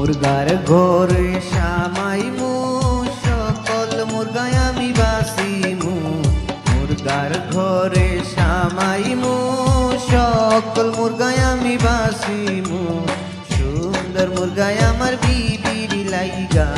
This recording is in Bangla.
মুরগার ঘরে সামাইমু সকল মুরগায় আমি বাসিমু মুরগার ঘরে সামাইমু সকল মুরগায় আমি বাসিমু সুন্দর মুরগায় আমার বিবির লাইগা